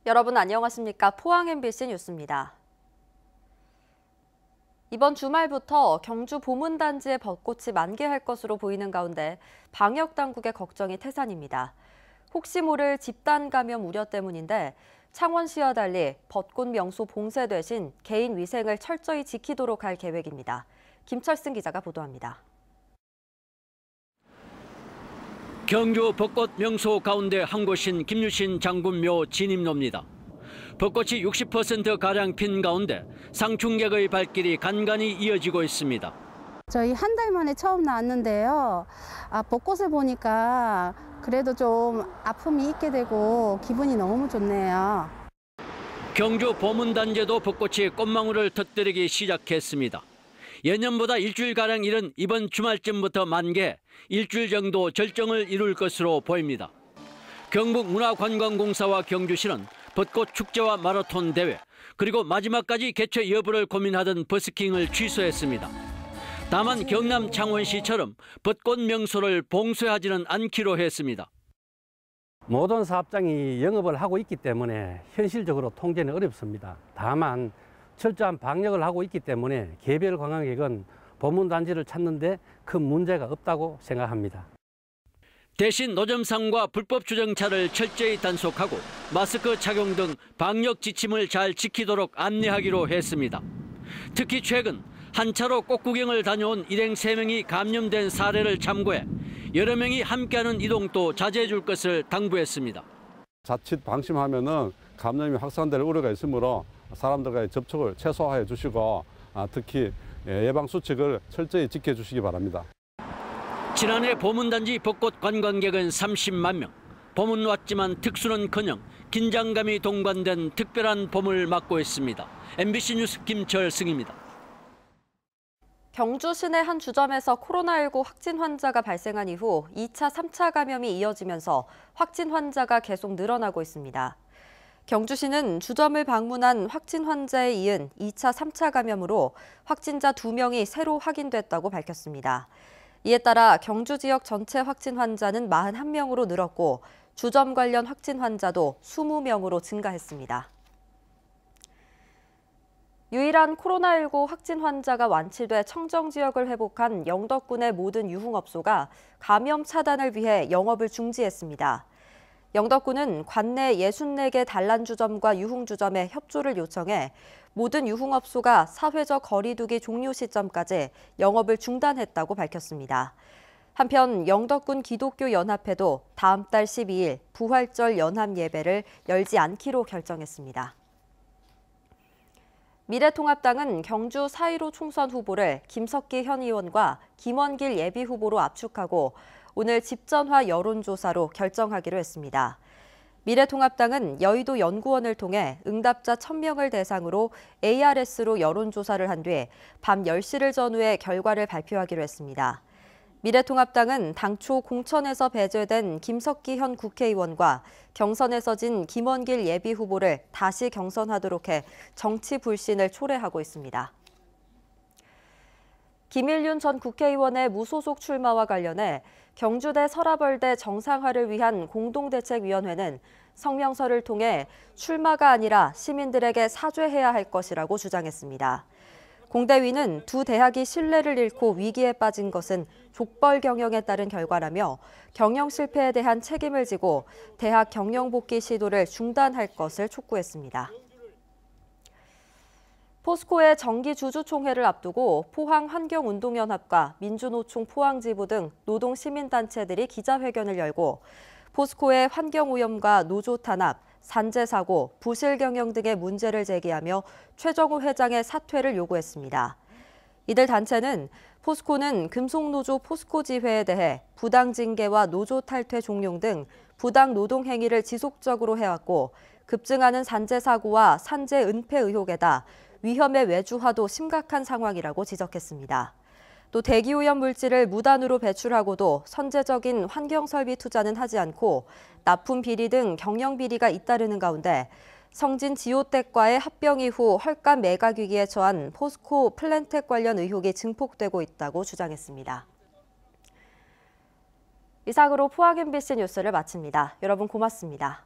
여러분 안녕하십니까? 포항 MBC 뉴스입니다. 이번 주말부터 경주 보문단지의 벚꽃이 만개할 것으로 보이는 가운데 방역당국의 걱정이 태산입니다. 혹시 모를 집단 감염 우려 때문인데 창원시와 달리 벚꽃 명소 봉쇄 대신 개인 위생을 철저히 지키도록 할 계획입니다. 김철승 기자가 보도합니다. 경주 벚꽃 명소 가운데 한 곳인 김유신 장군묘 진입로입니다. 벚꽃이 60%가량 핀 가운데 상충객의 발길이 간간히 이어지고 있습니다. 저희 한 달 만에 처음 나왔는데요. 벚꽃을 보니까 그래도 좀 아픔이 있게 되고 기분이 너무 좋네요. 경주 보문단지도 벚꽃이 꽃망울을 터뜨리기 시작했습니다. 예년보다 일주일가량 이른 이번 주말쯤부터 만개, 일주일 정도 절정을 이룰 것으로 보입니다. 경북문화관광공사와 경주시는 벚꽃 축제와 마라톤 대회, 그리고 마지막까지 개최 여부를 고민하던 버스킹을 취소했습니다. 다만 경남 창원시처럼 벚꽃 명소를 봉쇄하지는 않기로 했습니다. 모든 사업장이 영업을 하고 있기 때문에 현실적으로 통제는 어렵습니다. 다만 철저한 방역을 하고 있기 때문에 개별 관광객은 보문단지를 찾는 데 큰 문제가 없다고 생각합니다. 대신 노점상과 불법 주정차를 철저히 단속하고 마스크 착용 등 방역 지침을 잘 지키도록 안내하기로 했습니다. 특히 최근 한 차로 꽃구경을 다녀온 일행 3명이 감염된 사례를 참고해 여러 명이 함께하는 이동도 자제해 줄 것을 당부했습니다. 자칫 방심하면은 감염이 확산될 우려가 있으므로 사람들과의 접촉을 최소화해 주시고 특히 예방 수칙을 철저히 지켜주시기 바랍니다. 지난해 보문단지 벚꽃 관광객은 30만 명. 봄은 왔지만 특수는커녕 긴장감이 동반된 특별한 봄을 맞고 있습니다. MBC 뉴스 김철승입니다. 경주 시내 한 주점에서 코로나19 확진 환자가 발생한 이후 2차, 3차 감염이 이어지면서 확진 환자가 계속 늘어나고 있습니다. 경주시는 주점을 방문한 확진 환자에 이은 2차, 3차 감염으로 확진자 2명이 새로 확인됐다고 밝혔습니다. 이에 따라 경주 지역 전체 확진 환자는 41명으로 늘었고 주점 관련 확진 환자도 20명으로 증가했습니다. 유일한 코로나19 확진 환자가 완치돼 청정 지역을 회복한 영덕군의 모든 유흥업소가 감염 차단을 위해 영업을 중지했습니다. 영덕군은 관내 64개 단란주점과 유흥주점에 협조를 요청해 모든 유흥업소가 사회적 거리 두기 종료 시점까지 영업을 중단했다고 밝혔습니다. 한편 영덕군 기독교 연합회도 다음 달 12일 부활절 연합 예배를 열지 않기로 결정했습니다. 미래통합당은 경주 4.15 총선 후보를 김석기 현 의원과 김원길 예비 후보로 압축하고 오늘 집전화 여론조사로 결정하기로 했습니다. 미래통합당은 여의도 연구원을 통해 응답자 1,000명을 대상으로 ARS로 여론조사를 한 뒤 밤 10시를 전후해 결과를 발표하기로 했습니다. 미래통합당은 당초 공천에서 배제된 김석기 현 국회의원과 경선에서 진 김원길 예비 후보를 다시 경선하도록 해 정치 불신을 초래하고 있습니다. 김일륜 전 국회의원의 무소속 출마와 관련해 경주대 서라벌대 정상화를 위한 공동대책위원회는 성명서를 통해 출마가 아니라 시민들에게 사죄해야 할 것이라고 주장했습니다. 공대위는 두 대학이 신뢰를 잃고 위기에 빠진 것은 족벌 경영에 따른 결과라며 경영 실패에 대한 책임을 지고 대학 경영 복귀 시도를 중단할 것을 촉구했습니다. 포스코의 정기주주총회를 앞두고 포항환경운동연합과 민주노총 포항지부 등 노동시민단체들이 기자회견을 열고 포스코의 환경오염과 노조 탄압, 산재사고, 부실경영 등의 문제를 제기하며 최정우 회장의 사퇴를 요구했습니다. 이들 단체는 포스코는 금속노조 포스코지회에 대해 부당징계와 노조 탈퇴 종용 등 부당 노동 행위를 지속적으로 해왔고 급증하는 산재사고와 산재 은폐 의혹에다 위험의 외주화도 심각한 상황이라고 지적했습니다. 또 대기오염 물질을 무단으로 배출하고도 선제적인 환경설비 투자는 하지 않고 납품 비리 등 경영 비리가 잇따르는 가운데 성진 지오텍과의 합병 이후 헐값 매각 위기에 처한 포스코 플랜텍 관련 의혹이 증폭되고 있다고 주장했습니다. 이상으로 포항 MBC 뉴스를 마칩니다. 여러분 고맙습니다.